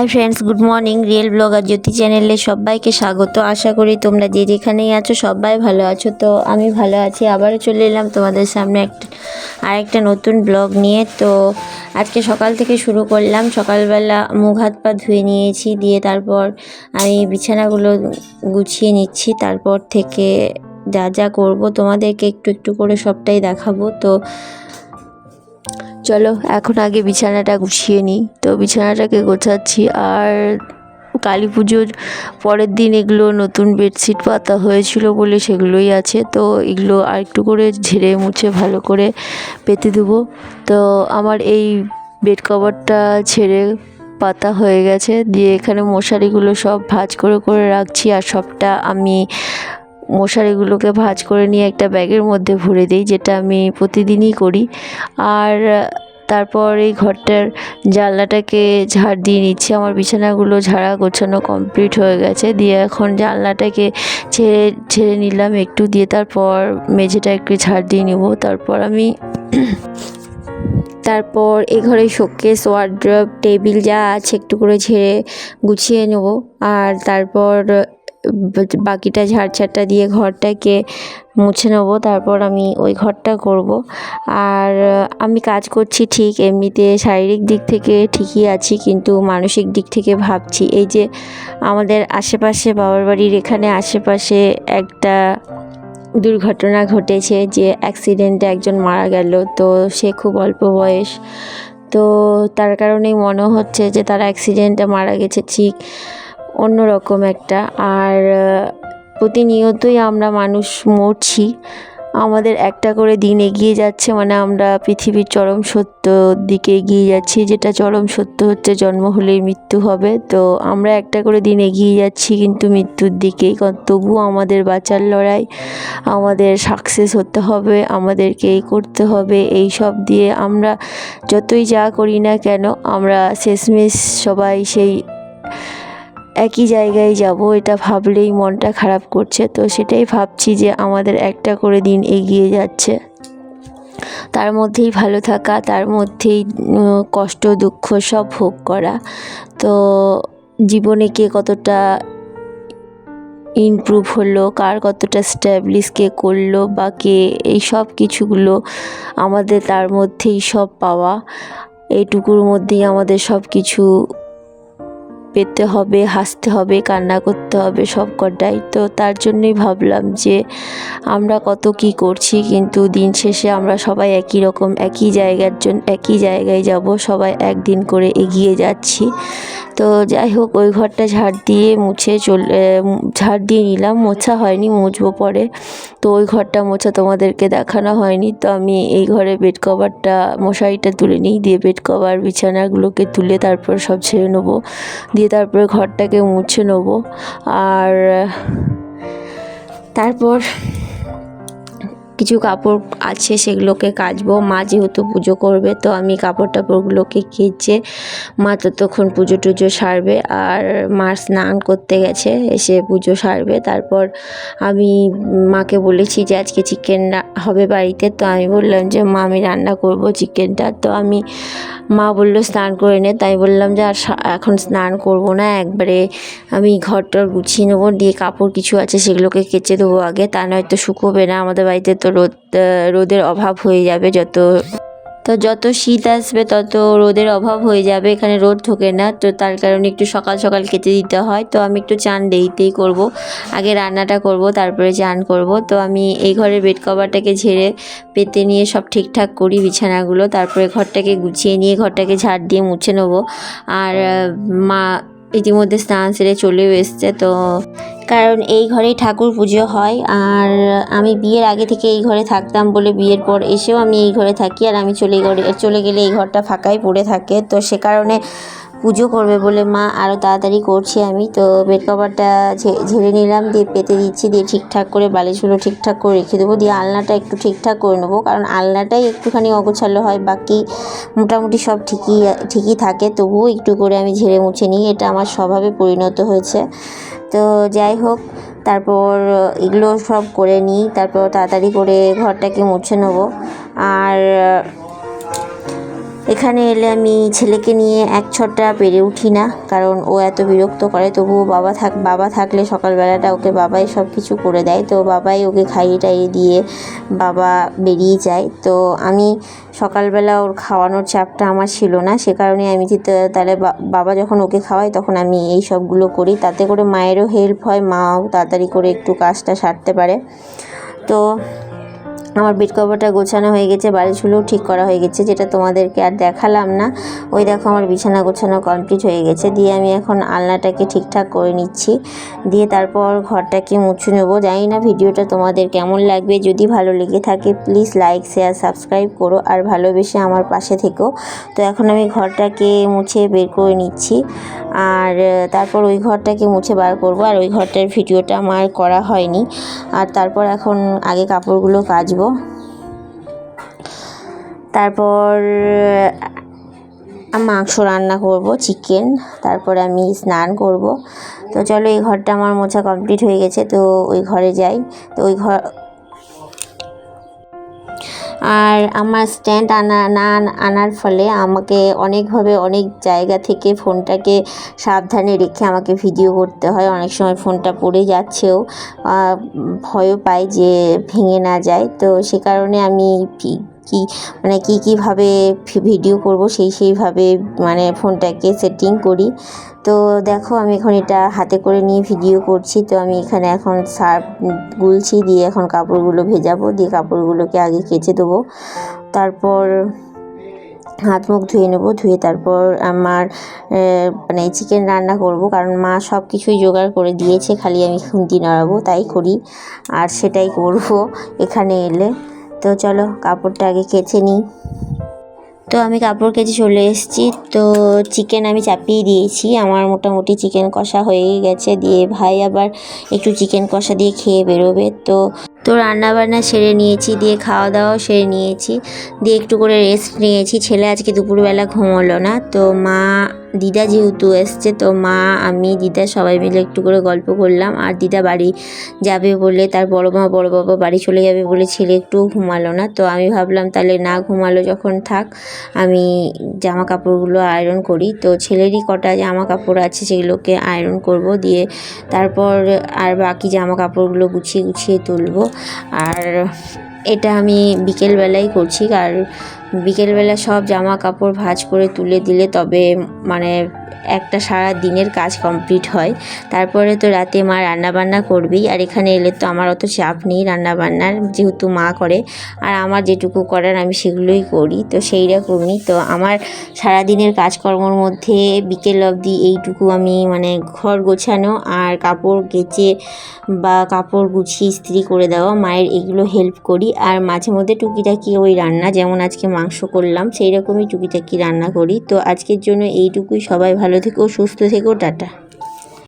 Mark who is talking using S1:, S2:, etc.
S1: High friends, good morning. Real blogger Jyoti চ্যানেলে সবাইকে স্বাগত। আশা করি তোমরা যে যেখানেই আছো সবাই ভালো আছো। তো আমি ভালো আছি। আবারও চলে এলাম তোমাদের সামনে আরেকটা নতুন ব্লগ নিয়ে। তো আজকে সকাল থেকে শুরু করলাম। সকালবেলা মুখ হাত পা ধুয়ে নিয়েছি, দিয়ে তারপর আমি বিছানাগুলো গুছিয়ে নিচ্ছি। তারপর থেকে যা যা করব তোমাদেরকে একটু একটু করে সবটাই দেখাবো। তো চলো এখন আগে বিছানাটা গুছিয়ে নিই। তো বিছানাটাকে গোছাচ্ছি। আর কালী পুজোর পরের দিন এগুলো নতুন বেডশিট পাতা হয়েছিল বলে সেগুলোই আছে। তো এগুলো আর একটু করে ঝেড়ে মুছে ভালো করে পেতে দেবো। তো আমার এই বেড কভারটা ছেড়ে পাতা হয়ে গেছে, দিয়ে এখানে মশারিগুলো সব ভাঁজ করে করে রাখছি। আর সবটা আমি মশারিগুলোকে ভাঁজ করে নিয়ে একটা ব্যাগের মধ্যে ভরে দিই, যেটা আমি প্রতিদিনই করি। আর তারপর এই ঘরটার জানলাটাকে ঝাড় দিয়ে নিচ্ছি। আমার বিছানাগুলো ঝাড়া গোছানো কমপ্লিট হয়ে গেছে, দিয়ে এখন জানলাটাকে ছেড়ে নিলাম একটু, দিয়ে তারপর মেঝেটা একটু ঝাড় দিয়ে নেব। তারপর এই ঘরে শোকেস, ওয়ার্ড্রোব, টেবিল যা আছে একটু করে ঝেড়ে গুছিয়ে নেব। আর তারপর বাকিটা ঝাড়ঝাড়টা দিয়ে ঘরটাকে মুছে নেবো। তারপর আমি ওই ঘরটা করব। আর আমি কাজ করছি ঠিক, এমনিতে শারীরিক দিক থেকে ঠিকই আছি, কিন্তু মানসিক দিক থেকে ভাবছি। এই যে আমাদের আশেপাশে, বাবার বাড়ির এখানে আশেপাশে একটা দুর্ঘটনা ঘটেছে, যে অ্যাক্সিডেন্টে একজন মারা গেল। তো সে খুব অল্প বয়স। তো তার কারণেই মনে হচ্ছে যে তারা অ্যাক্সিডেন্টে মারা গেছে ঠিক অন্যরকম একটা। আর প্রতিনিয়তই আমরা মানুষ মরছি, আমাদের একটা করে দিন এগিয়ে যাচ্ছে, মানে আমরা পৃথিবীর চরম সত্য দিকে এগিয়ে যাচ্ছি, যেটা চরম সত্য হচ্ছে জন্ম হলেই মৃত্যু হবে। তো আমরা একটা করে দিন এগিয়ে যাচ্ছি কিন্তু মৃত্যুর দিকেই। তবুও আমাদের বাঁচার লড়াই, আমাদের সাকসেস হতে হবে, আমাদেরকে এই করতে হবে। এই সব দিয়ে আমরা যতই যা করি না কেন, আমরা শেষমেশ সবাই সেই একই জায়গায় যাব। এটা ভাবলেই মনটা খারাপ করছে। তো সেটাই ভাবছি যে আমাদের একটা করে দিন এগিয়ে যাচ্ছে, তার মধ্যেই ভালো থাকা, তার মধ্যেই কষ্ট দুঃখ সব ভোগ করা। তো জীবনে কে কতটা ইমপ্রুভ হলো, কার কতটা স্ট্যাবলিশ কে করলো, বা কে, এই সব কিছুগুলো আমাদের তার মধ্যেই সব পাওয়া। এইটুকুর মধ্যেই আমাদের সব কিছু পেতে হবে, হাসতে হবে, কান্না করতে হবে, সব কটাই। তো তার জন্যই ভাবলাম যে আমরা কত কি করছি, কিন্তু দিন শেষে আমরা সবাই একই রকম, একই জায়গায় যাব, সবাই একদিন করে এগিয়ে যাচ্ছি। তো যাই হোক, ওই ঘরটা ঝাড় দিয়ে নিলাম। মোছা হয়নি, মুছবো পরে। তো ওই ঘরটা মোছা তোমাদেরকে দেখানো হয়নি। তো আমি এই ঘরে বেড কভারটা, মশারিটা তুলে নিই, দিয়ে বেড কভার বিছানাগুলোকে তুলে তারপর সব ছেড়ে নেবো, দিয়ে তারপরে ঘরটাকে মুছে নেবো। আর তারপর কিছু কাপড় আছে সেগুলোকে কাচবো। মা যেহেতু পুজো করবে, তো আমি কাপড় টাপড়গুলোকে কেচে, মা ততক্ষণ পুজো টুজো সারবে। আর মা স্নান করতে গেছে, এসে পুজো সারবে। তারপর আমি মাকে বলেছি যে আজকে চিকেন হবে বাড়িতে। তো আমি বললাম যে মা, আমি রান্না করব চিকেনটা। তো মা বললো স্নান করে নে। তাই বললাম যে আর এখন স্নান করব না, একবারে আমি ঘরটা গুছিয়ে নেবো, দিয়ে কাপড় কিছু আছে সেগুলোকে কেচে দেবো আগে, তা নয়তো শুকোবে না। আমাদের বাড়িতে তো রোদের অভাব হয়ে যাবে। যত শীত আসবে তত রোদের অভাব হয়ে যাবে, এখানে রোদ ঢোকে না। তো তার কারণে একটু সকাল সকাল কেচে দিতে হয়। তো আমি একটু চান দেরিতেই করব, আগে রান্নাটা করব, তারপরে চান করব। তো আমি এই ঘরের বেড কভারটাকে ঝেড়ে পেতে নিয়ে সব ঠিকঠাক করি বিছানাগুলো। তারপরে ঘরটাকে গুছিয়ে নিয়ে ঘরটাকে ঝাড় দিয়ে মুছে নেবো। আর মা ইতিমধ্যে স্নান সেরে চলেও এসছে। তো কারণ এই ঘরেই ঠাকুর পুজো হয়। আর আমি বিয়ের আগে থেকে এই ঘরে থাকতাম বলে বিয়ের পর এসেও আমি এই ঘরে থাকি। আর আমি চলে গেলে এই ঘরটা ফাঁকাই পড়ে থাকে। তো সে কারণে পুজো করবে বলে মা আরও তাড়াতাড়ি করছি আমি। তো বেড কভারটা ঝেড়ে নিলাম, দিয়ে পেতে দিচ্ছি, দিয়ে ঠিকঠাক করে বালিশগুলো ঠিকঠাক করে রেখে দেবো। দিয়ে আলনাটা একটু ঠিকঠাক করে নেবো, কারণ আলনাটাই একটুখানি অগোছালো হয়, বাকি মোটামুটি সব ঠিকই থাকে। তবুও একটু করে আমি ঝেড়ে মুছে নিই, এটা আমার স্বভাবে পরিণত হয়েছে। তো যাই হোক, তারপর এগুলো সব করে নিই, তারপর তাড়াতাড়ি করে ঘরটাকে মুছে নেবো। আর এখানে এলে আমি ছেলেকে নিয়ে এক ছটা পেরে উঠি না, কারণ ও এত বিরক্ত করে। তবুও বাবা থাকলে সকালবেলাটা ওকে বাবাই সব কিছু করে দেয়, তো বাবাই ওকে খাইয়ে টাইয়ে দিয়ে বাবা বেরিয়ে যায়। তো আমি সকালবেলা ওর খাওয়ানোর চাপটা আমার ছিল না, সে কারণে আমি তাহলে বাবা যখন ওকে খাওয়ায় তখন আমি এই সবগুলো করি, তাতে করে মায়েরও হেল্প হয়, মাও তাড়াতাড়ি করে একটু কাজটা সারতে পারে। তো আমার বেড কভারটা গোছানো হয়ে গেছে, বালিশগুলোও ঠিক করা হয়ে গেছে, যেটা তোমাদেরকে আর দেখালাম না। ওই দেখো আমার বিছানা গোছানো কমপ্লিট হয়ে গেছে। দিয়ে আমি এখন আলনাটাকে ঠিকঠাক করে নিচ্ছি, দিয়ে তারপর ঘরটাকে মুছে নেবো। জানি না ভিডিওটা তোমাদের কেমন লাগবে, যদি ভালো লেগে থাকে প্লিজ লাইক শেয়ার সাবস্ক্রাইব করো আর ভালোবেসে আমার পাশে থেকো। তো এখন আমি ঘরটাকে মুছে বের করে নিচ্ছি, আর তারপর ওই ঘরটাকে মুছে বার করব। আর ওই ঘরটার ভিডিওটা আমার করা হয়নি। আর তারপর এখন আগে কাপড়গুলো কাচবো, তারপর মাংস রান্না করব, চিকেন, তারপর আমি স্নান করব। তো চলো, এই ঘরটা আমার মোছা কমপ্লিট হয়ে গেছে, তো ওই ঘরে যাই। তো ওই ঘর আর আমার স্ট্যান্ড আনার ফলে আমাকে অনেকভাবে অনেক জায়গা থেকে ফোনটাকে সাবধানে রেখে আমাকে ভিডিও করতে হয়। অনেক সময় ফোনটা পড়ে যাচ্ছেও, ভয়ও পাই যে ভেঙে না যায়। তো সে কারণে আমি কীভাবে ভিডিও করব সেইভাবে মানে ফোনটাকে সেটিং করি। তো দেখো আমি এখন এটা হাতে করে নিয়ে ভিডিও করছি। তো আমি এখানে এখন সার্ফ গুলছি, দিয়ে এখন কাপড়গুলো ভেজাবো, দিয়ে কাপড়গুলোকে আগে কেচে দেবো, তারপর হাত মুখ ধুয়ে নেবো। ধুয়ে তারপর আমার মানে চিকেন রান্না করব, কারণ মা সব কিছুই জোগাড় করে দিয়েছে, খালি আমি খুন্তি নাড়াবো, তাই করি আর সেটাই করব এখানে এলে। তো চলো কাপড়টা আগে কেচে নিই। তো আমি কাপড় কেচে চলে এসেছি। তো চিকেন আমি চাপিয়ে দিয়েছি, আমার মোটামুটি চিকেন কষা হয়ে গেছে। দিয়ে ভাই আবার একটু চিকেন কষা দিয়ে খেয়ে বেরোবে। তো রান্নাবান্না সেরে নিয়েছি, দিয়ে খাওয়া দাওয়াও সেরে নিয়েছি, দিয়ে একটু করে রেস্ট নিয়েছি। ছেলে আজকে দুপুরবেলা ঘুমোলো না। তো মা দিদা যেহেতু এসছে, তো মা আমি দিদা সবাই মিলে একটু করে গল্প করলাম। আর দিদা বাড়ি যাবে বলে, তার বড় মা বড় বাবা বাড়ি চলে যাবে বলে ছেলে একটু ঘুমালো না। তো আমি ভাবলাম তাহলে না ঘুমালো যখন থাক, আমি জামা কাপড়গুলো আয়রন করি। তো ছেলেরই কটা জামা কাপড় আছে সেগুলোকে আয়রন করব, দিয়ে তারপর আর বাকি জামা কাপড়গুলো গুছিয়ে তুলব। আর এটা আমি বিকেলবেলাই করছি, আর বিকেলবেলা সব জামা কাপড় ভাঁজ করে তুলে দিলে তবে মানে একটা সারা দিনের কাজ কমপ্লিট হয়। তারপরে তো রাতে মা রান্নাবান্না করবেই, আর এখানে এলে তো আমার অত চাপ নেই রান্নাবান্নার, যেহেতু মা করে, আর আমার যেটুকু করার আমি সেগুলোই করি। তো সেই রকমই তো আমার সারাদিনের কাজকর্মর মধ্যে বিকেল অবধি এইটুকু আমি মানে ঘর গোছানো আর কাপড় কেচে বা কাপড় গুছিয়ে ইস্ত্রি করে দেওয়া, মায়ের এগুলো হেল্প করি। আর মাঝে মধ্যে টুকিটাকি ওই রান্না, যেমন আজকে মাংস করলাম, সেই রকমই টুকিটাকি রান্না করি। তো আজকের জন্য এইটুকুই। সবাই ভালো থেকো, সুস্থ থেকো, টাটা।